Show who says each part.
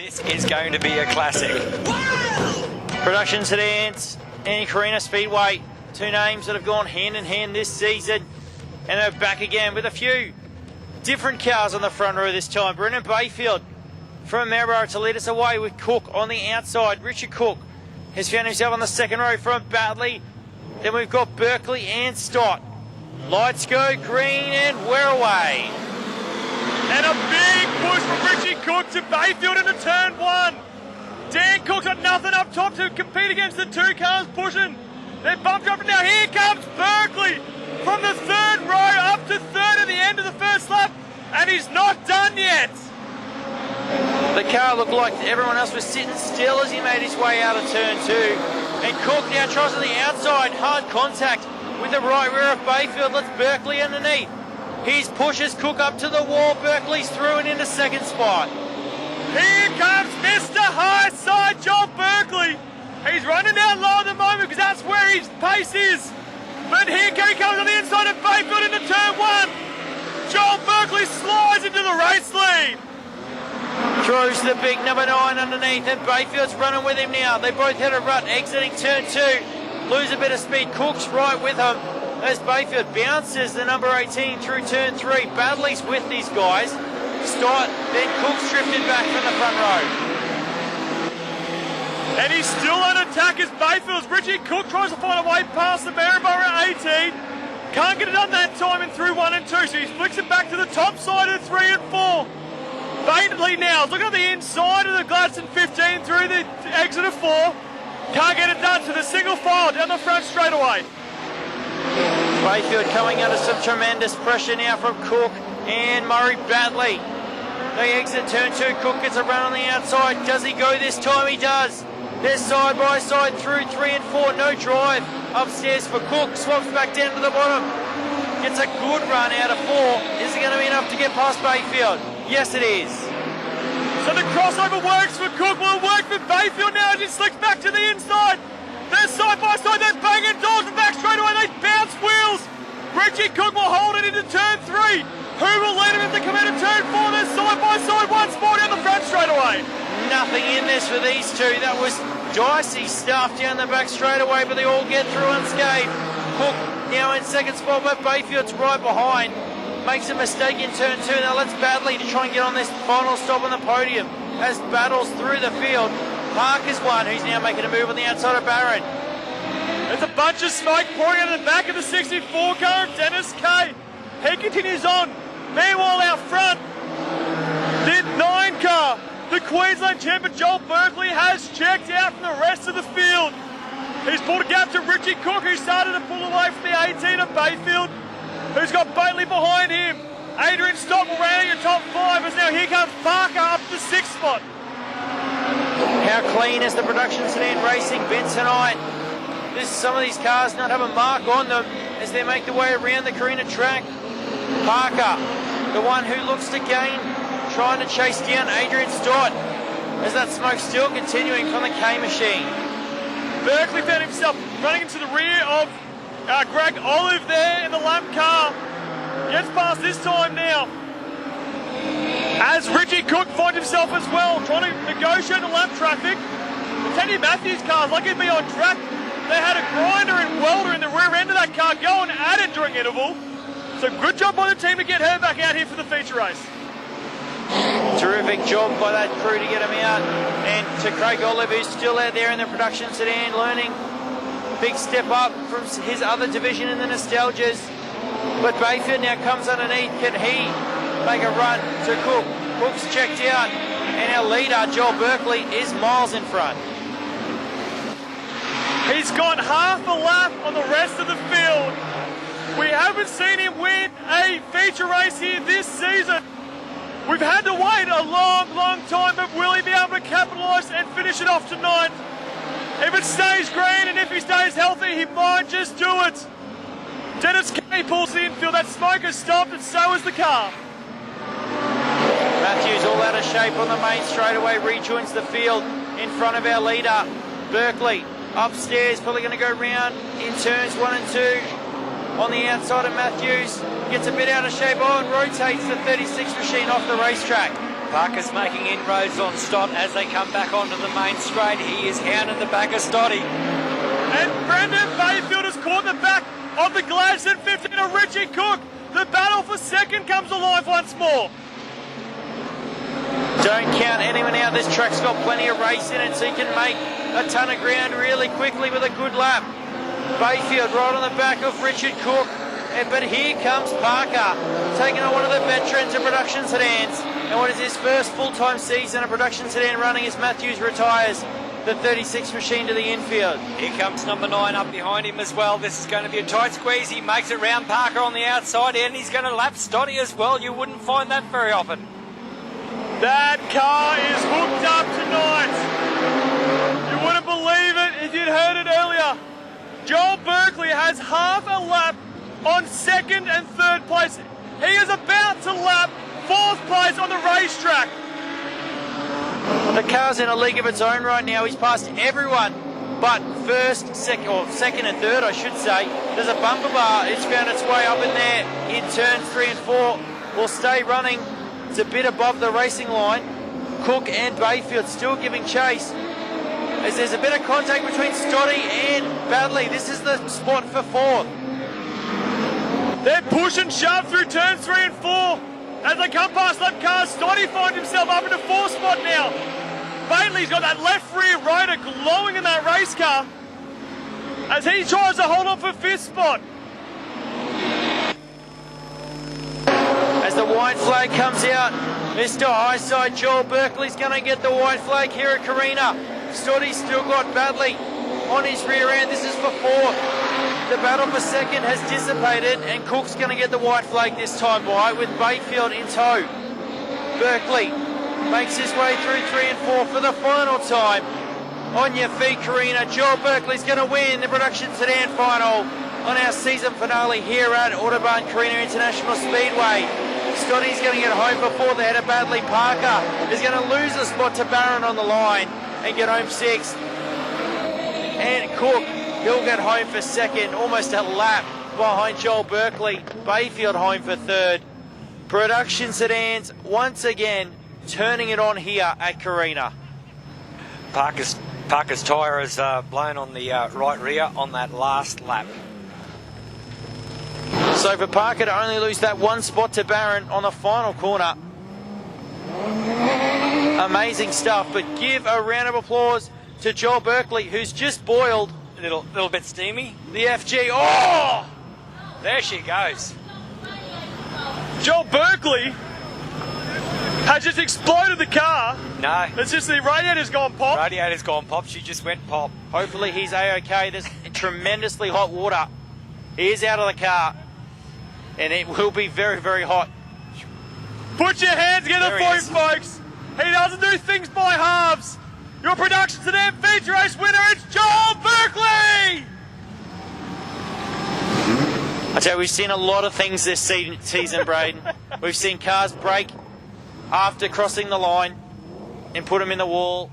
Speaker 1: This is going to be a classic. Production Sedans and Carina Speedway, two names that have gone hand in hand this season, and they're back again with a few different cars on the front row this time. Brendan Bayfield from Maryborough to lead us away with Cook on the outside. Richard Cook has found himself on the second row from Batley. Then we've got Berkeley and Stott. Lights go green and we're away.
Speaker 2: And a big push from Richie Cook to Bayfield into turn one. Dan Cook's got nothing up top to compete against the two cars pushing. They're bumped up, and now here comes Berkeley from the third row up to third at the end of the first lap, and he's not done yet.
Speaker 1: The car looked like everyone else was sitting still as he made his way out of turn two. And Cook now tries on the outside, hard contact with the right rear of Bayfield. Let's Berkeley underneath. He pushes Cook up to the wall. Berkeley's through and into second spot.
Speaker 2: Here comes Mr. High Side, Joel Berkeley. He's running down low at the moment because that's where his pace is. But here he comes on the inside of Bayfield into turn one. Joel Berkeley slides into the race lead.
Speaker 1: Throws the big number 9 underneath, and Bayfield's running with him now. They both had a rut exiting turn two. Lose a bit of speed. Cook's right with him as Bayfield bounces the number 18 through turn three. Badley's with these guys. Stott, then Cook's drifted back from the front row.
Speaker 2: And he's still on attack as Bayfield's Richie Cook tries to find a way past the Maryborough 18. Can't get it done that time in through 1 and 2, so he flicks it back to the top side of 3 and 4. Bainley now, look at the inside of the Gladstone 15 through the exit of 4. Can't get it done, so the single file down the front straight away.
Speaker 1: Bayfield coming under some tremendous pressure now from Cook and Murray Batley. They exit turn two. Cook gets a run on the outside. Does he go this time? He does. They're side by side through 3 and 4. No drive upstairs for Cook. Swaps back down to the bottom. Gets a good run out of 4. Is it going to be enough to get past Bayfield? Yes, it is.
Speaker 2: So the crossover works for Cook. Will it work for Bayfield now as he slicks back to the inside? They're side by side. They're banging doors and back straight away. They bounce wheels. Richie Cook will hold it into turn 3. Who will lead him if they come out of turn 4? They're side by side. One sport down the front straight away.
Speaker 1: Nothing in this for these two. That was dicey stuff down the back straight away, but they all get through unscathed. Cook now in second spot, but Bayfield's right behind. Makes a mistake in turn 2. Now let's Batley to try and get on this final stop on the podium as battles through the field. Parker's one who's now making a move on the outside of Barron.
Speaker 2: There's a bunch of smoke pouring out of the back of the 64 car of Dennis Kay. He continues on. Meanwhile out front, the 9 car, the Queensland champion Joel Berkeley has checked out from the rest of the field. He's pulled a gap to Richie Cook, who started to pull away from the 18 of Bayfield, who's got Batley behind him. Adrian Stott will round your top 5 as now here comes Parker up to 6th spot.
Speaker 1: How clean is the Production Sedan racing been tonight? Some of these cars not have a mark on them as they make their way around the Carina track. Parker, the one who looks to gain, trying to chase down Adrian Stott as that smoke's still continuing from the K machine.
Speaker 2: Berkeley found himself running into the rear of Greg Olive there in the lap car. Gets past this time now. As Richie Cook finds himself as well, trying to negotiate the lap traffic. The Teddy Matthews cars, lucky to be on track. They had a grinder and welder in the rear end of that car going at it during interval. So good job by the team to get her back out here for the feature race.
Speaker 1: Terrific job by that crew to get him out. And to Craig Olive, who's still out there in the Production Sedan learning. Big step up from his other division in the Nostalgias. But Bayfield now comes underneath. Can he make a run to Cook? Cook's checked out. And our leader, Joel Berkeley, is miles in front.
Speaker 2: He's got half a lap on the rest of the field. We haven't seen him win a feature race here this season. We've had to wait a long, long time, but will he be able to capitalise and finish it off tonight? If it stays green and if he stays healthy, he might just do it. Dennis Kay pulls the infield. That smoke has stopped, and so has the car.
Speaker 1: Matthews all out of shape on the main straightaway, rejoins the field in front of our leader, Berkeley. Upstairs, probably going to go round in turns 1 and 2. On the outside of Matthews, gets a bit out of shape. Oh, and rotates the 36 machine off the racetrack.
Speaker 3: Parker's making inroads on Stott as they come back onto the main straight. He is hounding the back of Stotty.
Speaker 2: And Brendan Bayfield has caught the back of the Gladstone 15 of Richie Cook. The battle for second comes alive once more.
Speaker 1: Don't count anyone out. This track's got plenty of race in it, so you can make a ton of ground really quickly with a good lap. Bayfield right on the back of Richard Cook. But here comes Parker, taking on one of the veterans of Production Sedans. And what is his first full-time season of Production Sedan running as Matthews retires the 36 machine to the infield.
Speaker 3: Here comes number 9 up behind him as well. This is going to be a tight squeeze. He makes it round Parker on the outside and he's going to lap Stotty as well. You wouldn't find that very often.
Speaker 2: That car is hooked up tonight. You wouldn't believe it if you'd heard it earlier. Joel Berkeley has half a lap on second and third place. He is about to lap fourth place on the racetrack.
Speaker 1: The car's in a league of its own right now. He's passed everyone but first, second and third, I should say. There's a bumper bar. It's found its way up in there in turns 3 and 4. Will stay running. It's a bit above the racing line. Cook and Bayfield still giving chase. As there's a bit of contact between Stotty and Badley. This is the spot for fourth.
Speaker 2: They're push and shove through turns 3 and 4. As they come past lap cars, Stotty finds himself up in the 4th spot now. Bailey's got that left rear rotor glowing in that race car as he tries to hold on for 5th spot.
Speaker 1: As the white flag comes out, Mr. Highside Joel Berkeley's going to get the white flag here at Carina. Stotty's still got Badley on his rear end. This is for 4th. The battle for second has dissipated and Cook's going to get the white flag this time by with Bayfield in tow. Berkeley makes his way through 3 and 4 for the final time. On your feet, Carina. Joel Berkeley's going to win the Production Sedan final on our season finale here at Autobarn Carina International Speedway. Stotty's going to get home before the head of Badley. Parker is going to lose a spot to Barron on the line and get home 6th. And Cook, he'll get home for second, almost a lap behind Joel Berkeley. Bayfield home for third. Production Sedans once again turning it on here at Carina.
Speaker 3: Parker's tyre is blown on the right rear on that last lap.
Speaker 1: So for Parker to only lose that 1 spot to Barron on the final corner. Amazing stuff, but give a round of applause to Joel Berkeley, who's just boiled
Speaker 3: A little bit steamy.
Speaker 1: the FG. Oh!
Speaker 3: There she goes.
Speaker 2: Joel Berkeley has just exploded the car.
Speaker 3: No.
Speaker 2: It's just the radiator's gone pop.
Speaker 3: Radiator's gone pop. She just went pop.
Speaker 1: Hopefully he's A-OK. There's tremendously hot water. He is out of the car. And it will be very, very hot.
Speaker 2: Put your hands together for him, folks. He doesn't do things by halves. Your Production Sedan feature race winner, it's Joel Berkeley!
Speaker 1: I tell you, we've seen a lot of things this season, Braden. We've seen cars break after crossing the line and put them in the wall.